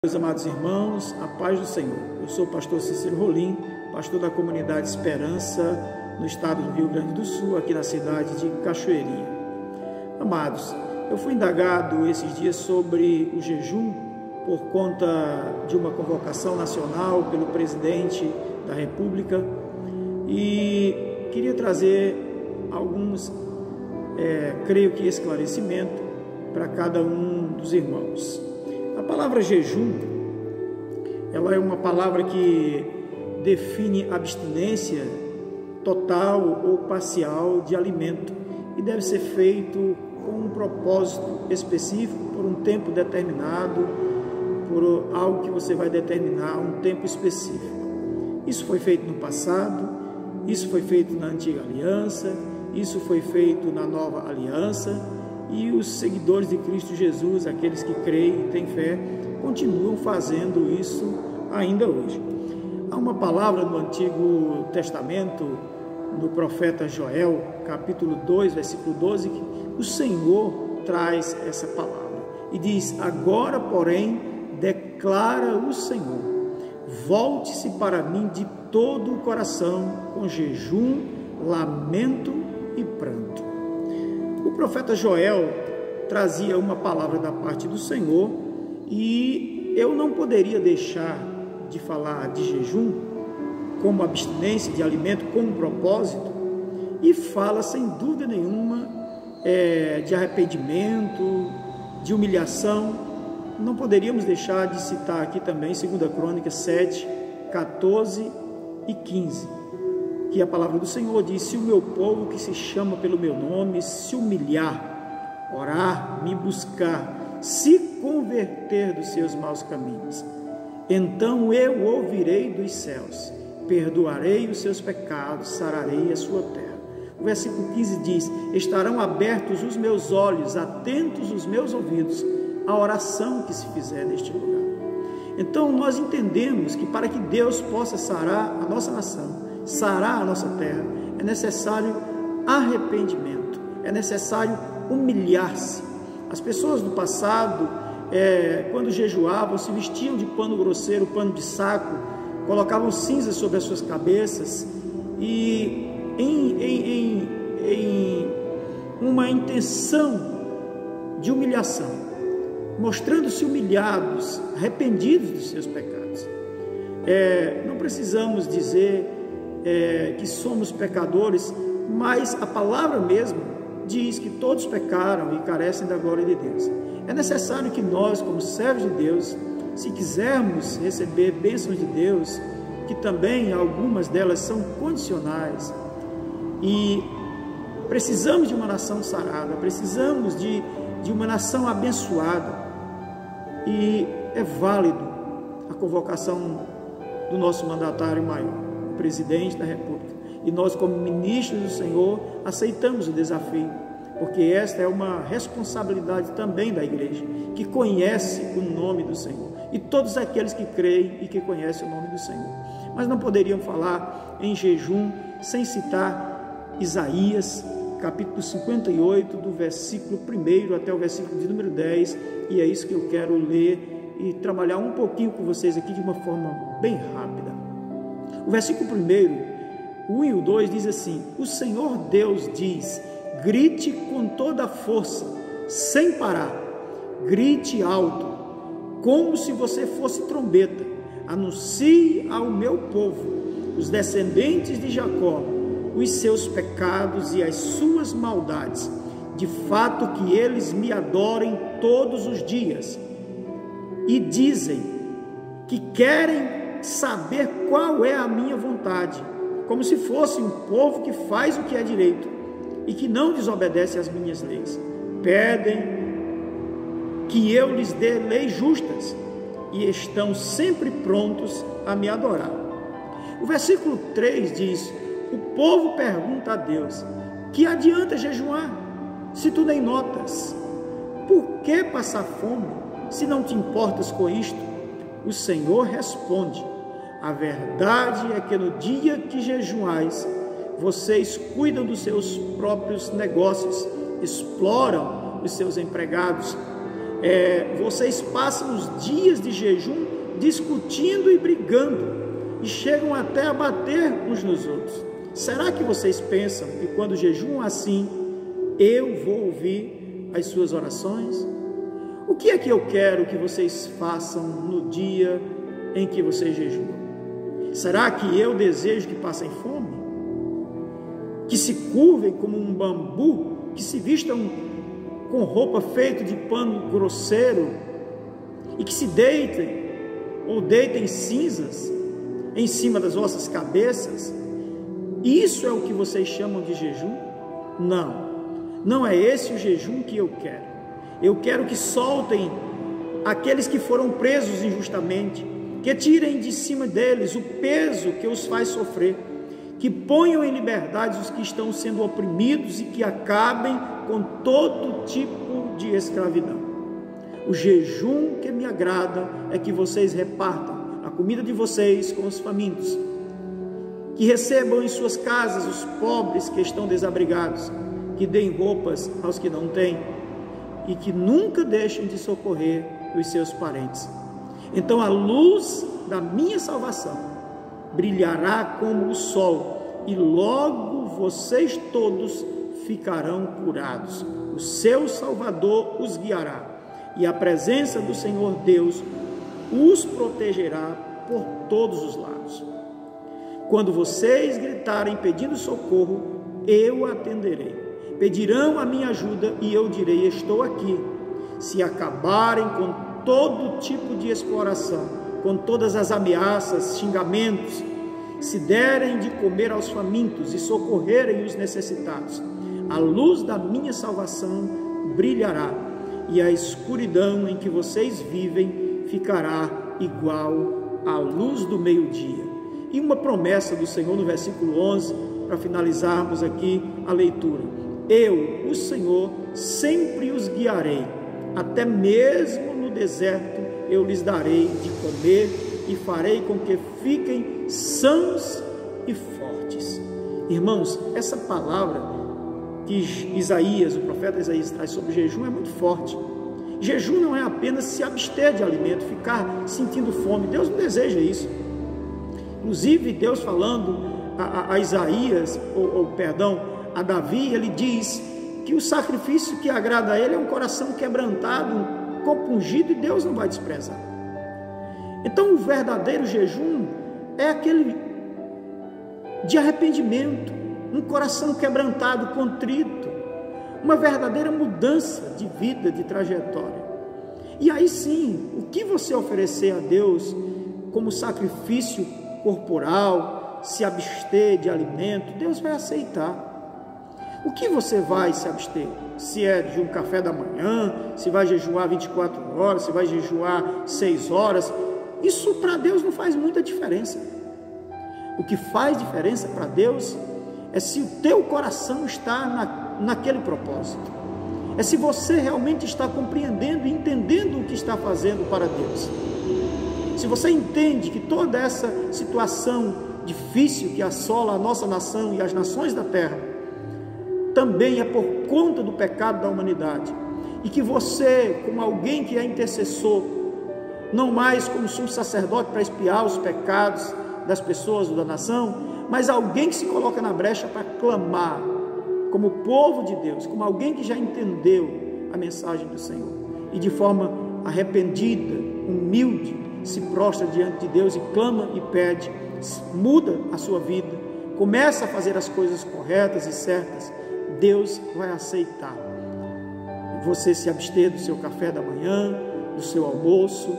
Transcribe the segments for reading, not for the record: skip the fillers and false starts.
Meus amados irmãos, a paz do Senhor. Eu sou o pastor Cícero Rolim, pastor da comunidade Esperança, no estado do Rio Grande do Sul, aqui na cidade de Cachoeirinha. Amados, eu fui indagado esses dias sobre o jejum por conta de uma convocação nacional pelo presidente da República e queria trazer alguns, creio que esclarecimento para cada um dos irmãos. A palavra jejum, ela é uma palavra que define abstinência total ou parcial de alimento e deve ser feito com um propósito específico, por um tempo determinado, por algo que você vai determinar, um tempo específico. Isso foi feito no passado, isso foi feito na antiga aliança, isso foi feito na nova aliança. E os seguidores de Cristo Jesus, aqueles que creem e têm fé, continuam fazendo isso ainda hoje. Há uma palavra no Antigo Testamento, no profeta Joel, capítulo 2, versículo 12, que o Senhor traz essa palavra e diz: agora, porém, declara o Senhor, volte-se para mim de todo o coração, com jejum, lamento e pranto. O profeta Joel trazia uma palavra da parte do Senhor e eu não poderia deixar de falar de jejum como abstinência de alimento, como propósito, e fala sem dúvida nenhuma de arrependimento, de humilhação. Não poderíamos deixar de citar aqui também 2 Crônicas 7, 14 e 15. Que a palavra do Senhor diz: se o meu povo que se chama pelo meu nome se humilhar, orar, me buscar, se converter dos seus maus caminhos, então eu ouvirei dos céus, perdoarei os seus pecados, sararei a sua terra. O versículo 15 diz: estarão abertos os meus olhos, atentos os meus ouvidos, à oração que se fizer neste lugar. Então nós entendemos que para que Deus possa sarar a nossa nação, sarar a nossa terra, é necessário arrependimento, é necessário humilhar-se. As pessoas do passado, quando jejuavam, se vestiam de pano grosseiro, pano de saco, colocavam cinzas sobre as suas cabeças e em uma intenção de humilhação, mostrando-se humilhados, arrependidos dos seus pecados. Não precisamos dizer que somos pecadores, mas a palavra mesmo diz que todos pecaram e carecem da glória de Deus. É necessário que nós, como servos de Deus, se quisermos receber bênçãos de Deus, que também algumas delas são condicionais, e precisamos de uma nação sarada, precisamos de uma nação abençoada, e é válido a convocação do nosso mandatário maior, presidente da República, e nós, como ministros do Senhor, aceitamos o desafio, porque esta é uma responsabilidade também da igreja, que conhece o nome do Senhor, e todos aqueles que creem e que conhecem o nome do Senhor. Mas não poderiam falar em jejum sem citar Isaías, capítulo 58, do versículo 1 até o versículo de número 10, e é isso que eu quero ler e trabalhar um pouquinho com vocês aqui de uma forma bem rápida. O versículo 1, o 1 e o 2 diz assim: o Senhor Deus diz: grite com toda a força, sem parar, grite alto, como se você fosse trombeta, anuncie ao meu povo, os descendentes de Jacó, os seus pecados e as suas maldades, de fato que eles me adorem todos os dias, e dizem que querem saber qual é a minha vontade, como se fosse um povo que faz o que é direito e que não desobedece às minhas leis. Pedem que eu lhes dê leis justas e estão sempre prontos a me adorar. O versículo 3 diz: o povo pergunta a Deus: que adianta jejuar se tu nem notas? Por que passar fome se não te importas com isto? O Senhor responde: a verdade é que no dia que jejuais, vocês cuidam dos seus próprios negócios, exploram os seus empregados, vocês passam os dias de jejum discutindo e brigando, e chegam até a bater uns nos outros. Será que vocês pensam que quando jejuam assim, eu vou ouvir as suas orações? O que é que eu quero que vocês façam no dia em que vocês jejuam? Será que eu desejo que passem fome? Que se curvem como um bambu? Que se vistam com roupa feita de pano grosseiro? E que se deitem ou deitem cinzas em cima das vossas cabeças? Isso é o que vocês chamam de jejum? Não é esse o jejum que eu quero. Eu quero que soltem aqueles que foram presos injustamente, que tirem de cima deles o peso que os faz sofrer, que ponham em liberdade os que estão sendo oprimidos e que acabem com todo tipo de escravidão. O jejum que me agrada é que vocês repartam a comida de vocês com os famintos, que recebam em suas casas os pobres que estão desabrigados, que deem roupas aos que não têm e que nunca deixem de socorrer os seus parentes. Então a luz da minha salvação brilhará como o sol, e logo vocês todos ficarão curados. O seu Salvador os guiará, e a presença do Senhor Deus os protegerá por todos os lados. Quando vocês gritarem pedindo socorro, eu atenderei. Pedirão a minha ajuda e eu direi: estou aqui. Se acabarem com todo tipo de exploração, com todas as ameaças, xingamentos, se derem de comer aos famintos e socorrerem os necessitados, a luz da minha salvação brilhará, e a escuridão em que vocês vivem ficará igual à luz do meio-dia. E uma promessa do Senhor no versículo 11, para finalizarmos aqui a leitura: eu, o Senhor, sempre os guiarei, até mesmo no deserto eu lhes darei de comer e farei com que fiquem sãos e fortes. Irmãos, essa palavra que Isaías, o profeta Isaías, traz sobre jejum é muito forte. Jejum não é apenas se abster de alimento, ficar sentindo fome. Deus não deseja isso. Inclusive, Deus falando a Isaías, a Davi, ele diz que o sacrifício que agrada a ele é um coração quebrantado, um compungido, e Deus não vai desprezar. Então o verdadeiro jejum é aquele de arrependimento, um coração quebrantado, contrito, uma verdadeira mudança de vida, de trajetória. E aí sim, o que você oferecer a Deus como sacrifício corporal, se abster de alimento, Deus vai aceitar. O que você vai se abster? Se é de um café da manhã, se vai jejuar 24 horas, se vai jejuar 6 horas, isso para Deus não faz muita diferença. O que faz diferença para Deus é se o teu coração está naquele propósito, é se você realmente está compreendendo e entendendo o que está fazendo para Deus. Se você entende que toda essa situação difícil que assola a nossa nação e as nações da terra também é por conta do pecado da humanidade, e que você, como alguém que é intercessor, não mais como sumo sacerdote para expiar os pecados das pessoas ou da nação, mas alguém que se coloca na brecha para clamar, como povo de Deus, como alguém que já entendeu a mensagem do Senhor, e de forma arrependida, humilde, se prostra diante de Deus e clama e pede, muda a sua vida, começa a fazer as coisas corretas e certas, Deus vai aceitar. Você se abster do seu café da manhã, do seu almoço,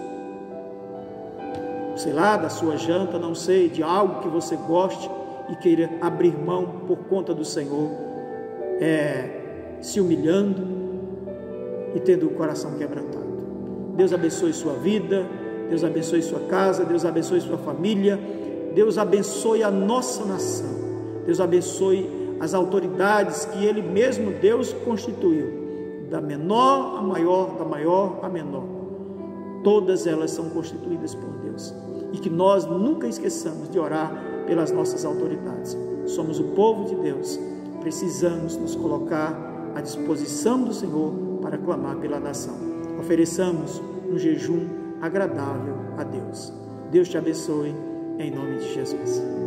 sei lá, da sua janta, não sei, de algo que você goste e queira abrir mão por conta do Senhor, se humilhando e tendo o coração quebrantado. Deus abençoe sua vida, Deus abençoe sua casa, Deus abençoe sua família, Deus abençoe a nossa nação, Deus abençoe as autoridades que Ele mesmo, Deus, constituiu, da menor a maior, da maior a menor. Todas elas são constituídas por Deus, e que nós nunca esqueçamos de orar pelas nossas autoridades. Somos o povo de Deus, precisamos nos colocar à disposição do Senhor para clamar pela nação. ofereçamos um jejum agradável a Deus. Deus te abençoe, em nome de Jesus.